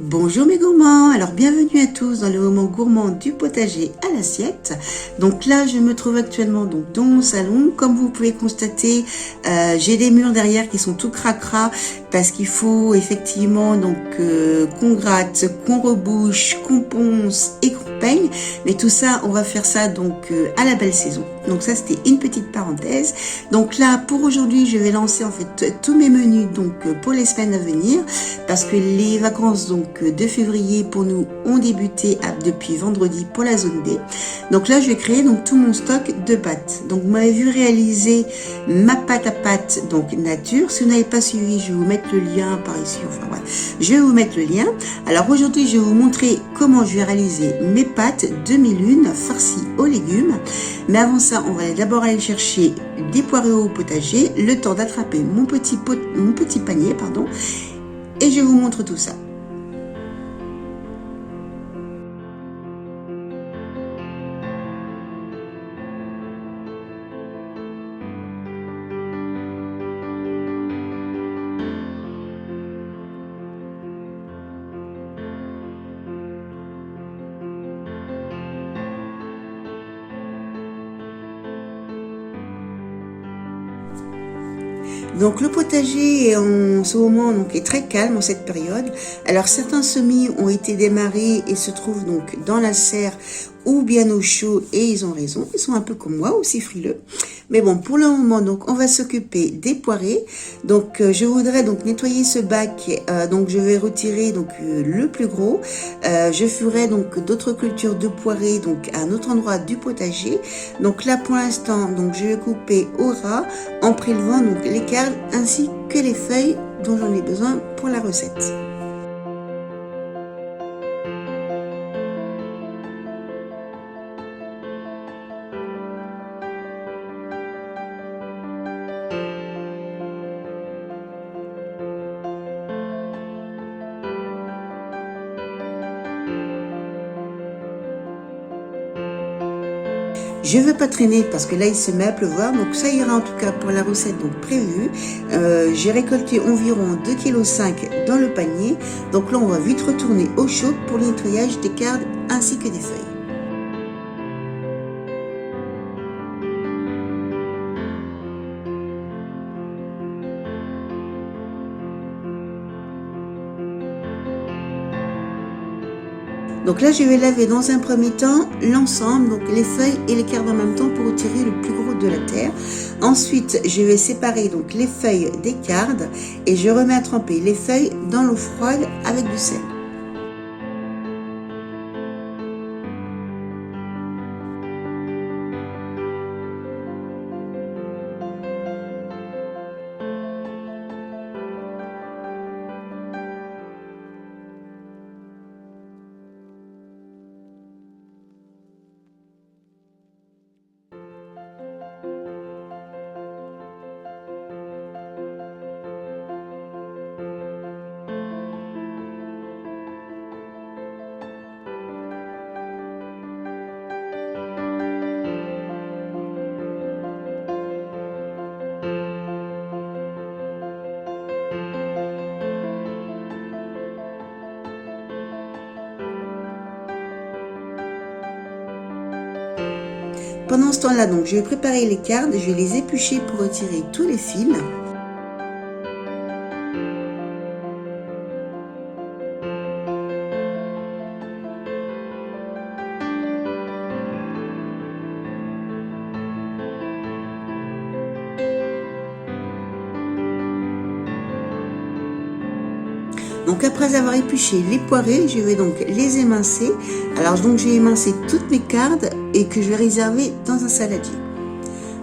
Bonjour mes gourmands, alors bienvenue à tous dans le moment gourmand du potager à l'assiette. Donc là je me trouve actuellement donc dans mon salon. Comme vous pouvez constater, j'ai des murs derrière qui sont tout cracra parce qu'il faut effectivement donc qu'on gratte, qu'on rebouche, qu'on ponce et qu'on peigne. Mais tout ça on va faire ça donc à la belle saison. Donc ça c'était une petite parenthèse. Donc là pour aujourd'hui je vais lancer en fait tous mes menus donc pour les semaines à venir parce que les vacances donc de février pour nous ont débuté depuis vendredi pour la zone B. Donc là je vais créer donc tout mon stock de pâtes. Donc vous m'avez vu réaliser ma pâte à pâtes donc nature. Si vous n'avez pas suivi, je vais vous mettre le lien par ici. Enfin bref, je vais vous mettre le lien. Alors aujourd'hui je vais vous montrer comment je vais réaliser mes pâtes demi-lune farcies aux légumes. Mais avant ça, on va d'abord aller chercher des poireaux au potager, le temps d'attraper mon petit panier, pardon, et je vous montre tout ça. Donc le potager en ce moment donc est très calme en cette période. Alors certains semis ont été démarrés et se trouvent donc dans la serre ou bien au chaud et ils ont raison, ils sont un peu comme moi aussi frileux. Mais bon, pour le moment donc on va s'occuper des poirées. Donc je voudrais donc nettoyer ce bac, donc je vais retirer donc le plus gros. Je ferai donc d'autres cultures de poirées donc à un autre endroit du potager. Donc là pour l'instant donc je vais couper au ras en prélevant donc les cardes ainsi que les feuilles dont j'en ai besoin pour la recette. Je ne veux pas traîner parce que là il se met à pleuvoir, donc ça ira en tout cas pour la recette donc prévue. J'ai récolté environ 2,5 kg dans le panier, donc là on va vite retourner au chaud pour le nettoyage des cardes ainsi que des feuilles. Donc là, je vais laver dans un premier temps l'ensemble, donc les feuilles et les cardes en même temps pour retirer le plus gros de la terre. Ensuite, je vais séparer donc les feuilles des cardes et je remets à tremper les feuilles dans l'eau froide avec du sel. Pendant ce temps-là, donc, je vais préparer les cardes, je vais les éplucher pour retirer tous les fils. Donc après avoir épluché les poirées, je vais donc les émincer. Alors donc j'ai émincé toutes mes cardes et que je vais réserver dans un saladier.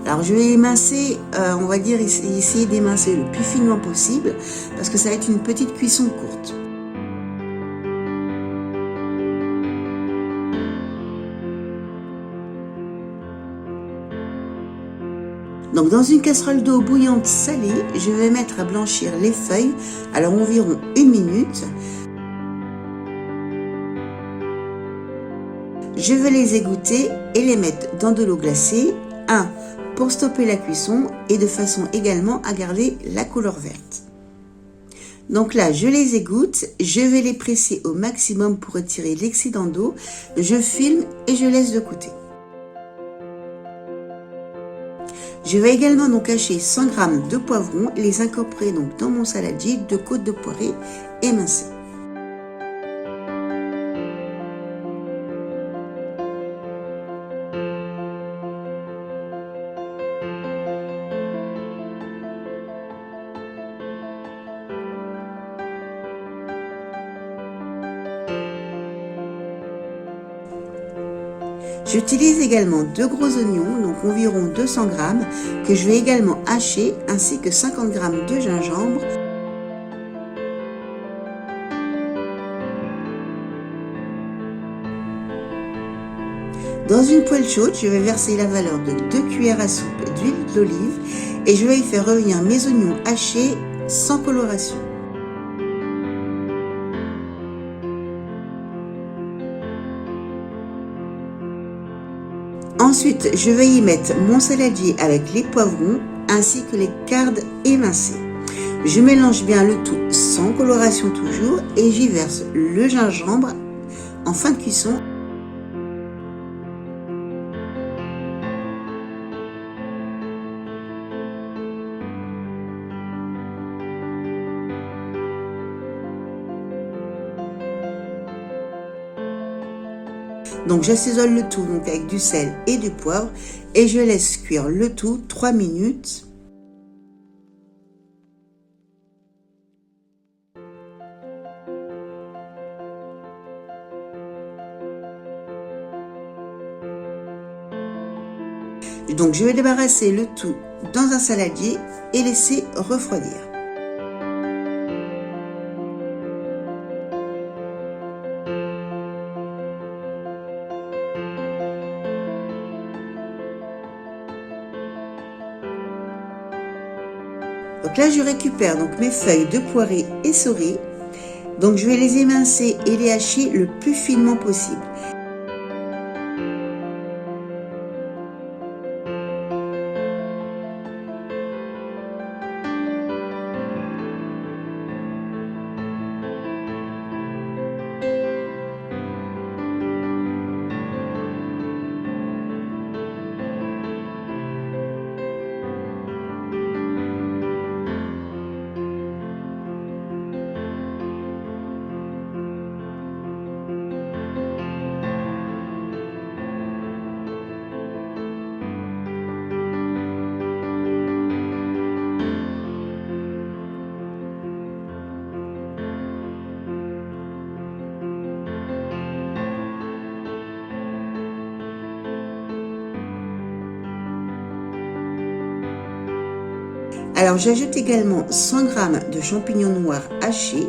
Alors je vais émincer, on va dire essayer d'émincer le plus finement possible parce que ça va être une petite cuisson courte. Donc dans une casserole d'eau bouillante salée, je vais mettre à blanchir les feuilles, alors environ 1 minute. Je vais les égoutter et les mettre dans de l'eau glacée, pour stopper la cuisson et de façon également à garder la couleur verte. Donc là, je les égoutte, je vais les presser au maximum pour retirer l'excédent d'eau. Je filme et je laisse de côté. Je vais également donc hacher 100 g de poivrons et les incorporer donc dans mon saladier de côtes de poirée émincées. J'utilise également 2 gros oignons, donc environ 200 g, que je vais également hacher, ainsi que 50 g de gingembre. Dans une poêle chaude, je vais verser la valeur de 2 cuillères à soupe d'huile d'olive et je vais y faire revenir mes oignons hachés sans coloration. Ensuite, je vais y mettre mon saladier avec les poivrons ainsi que les cardes émincées. Je mélange bien le tout sans coloration toujours et j'y verse le gingembre en fin de cuisson. Donc j'assaisonne le tout donc avec du sel et du poivre et je laisse cuire le tout 3 minutes. Donc je vais débarrasser le tout dans un saladier et laisser refroidir. Donc là, je récupère donc mes feuilles de poirée essorées. Donc je vais les émincer et les hacher le plus finement possible. Alors j'ajoute également 100 g de champignons noirs hachés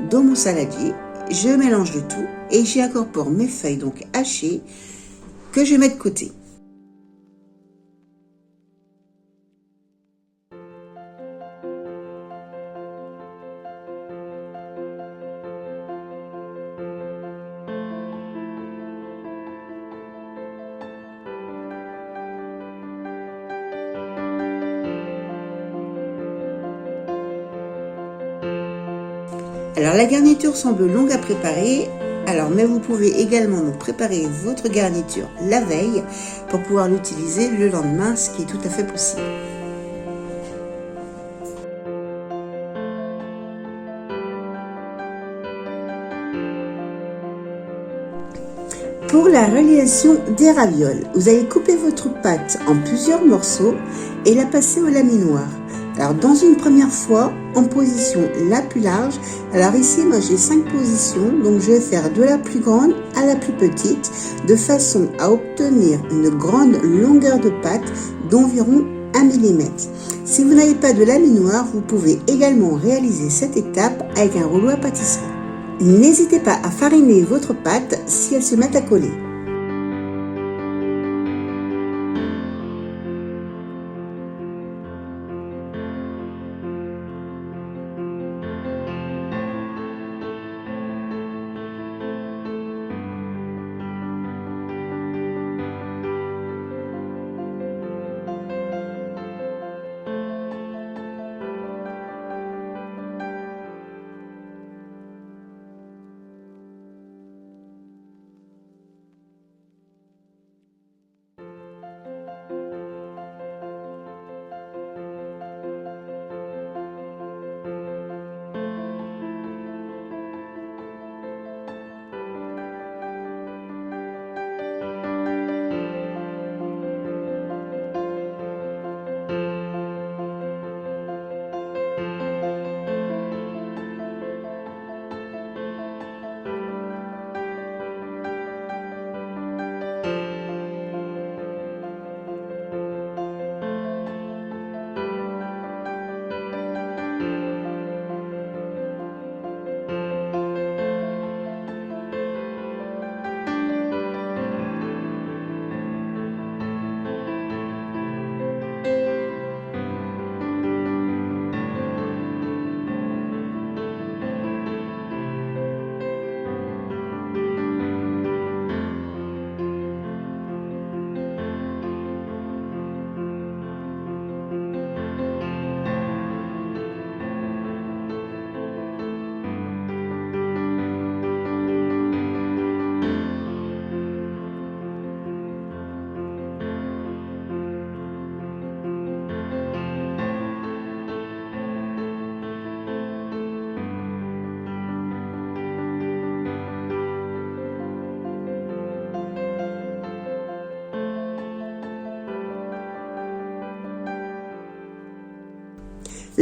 dans mon saladier. Je mélange le tout et j'y incorpore mes feuilles donc hachées que je mets de côté. Alors la garniture semble longue à préparer, mais vous pouvez également donc préparer votre garniture la veille pour pouvoir l'utiliser le lendemain, ce qui est tout à fait possible. Pour la réalisation des ravioles, vous allez couper votre pâte en plusieurs morceaux et la passer au laminoir. Alors dans une première fois, en position la plus large, alors ici moi j'ai 5 positions, donc je vais faire de la plus grande à la plus petite, de façon à obtenir une grande longueur de pâte d'environ 1 mm. Si vous n'avez pas de laminoir, vous pouvez également réaliser cette étape avec un rouleau à pâtisserie. N'hésitez pas à fariner votre pâte si elle se met à coller.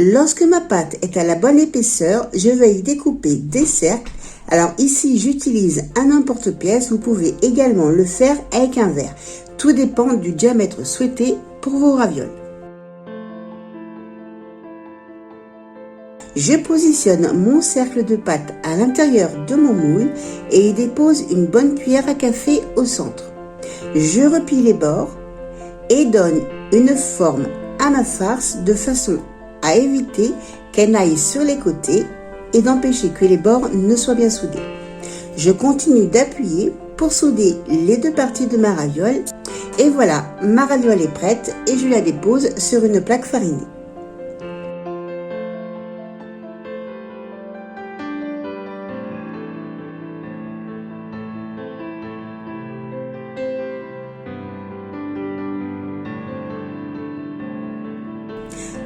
Lorsque ma pâte est à la bonne épaisseur, je vais y découper des cercles. Alors ici, j'utilise un emporte-pièce. Vous pouvez également le faire avec un verre. Tout dépend du diamètre souhaité pour vos ravioles. Je positionne mon cercle de pâte à l'intérieur de mon moule et y dépose une bonne cuillère à café au centre. Je replie les bords et donne une forme à ma farce de façon à éviter qu'elle n'aille sur les côtés et d'empêcher que les bords ne soient bien soudés. Je continue d'appuyer pour souder les deux parties de ma raviole et voilà, ma raviole est prête et je la dépose sur une plaque farinée.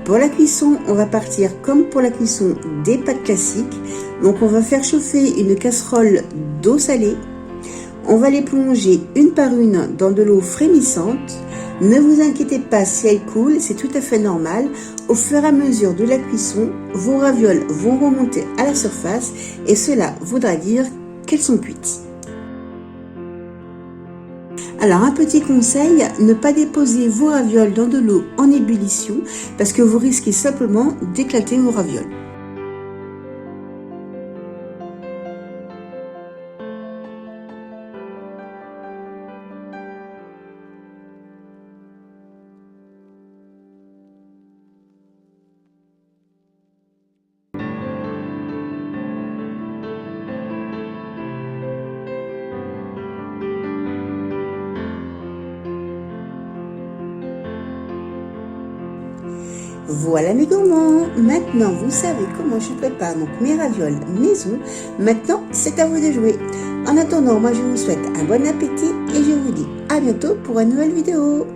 Pour la cuisson, on va partir comme pour la cuisson des pâtes classiques. Donc on va faire chauffer une casserole d'eau salée. On va les plonger une par une dans de l'eau frémissante. Ne vous inquiétez pas si elles coulent, c'est tout à fait normal. Au fur et à mesure de la cuisson, vos ravioles vont remonter à la surface et cela voudra dire qu'elles sont cuites. Alors un petit conseil, ne pas déposer vos ravioles dans de l'eau en ébullition parce que vous risquez simplement d'éclater vos ravioles. Voilà mes gourmands, maintenant vous savez comment je prépare donc mes ravioles maison. Maintenant c'est à vous de jouer. En attendant, moi je vous souhaite un bon appétit et je vous dis à bientôt pour une nouvelle vidéo.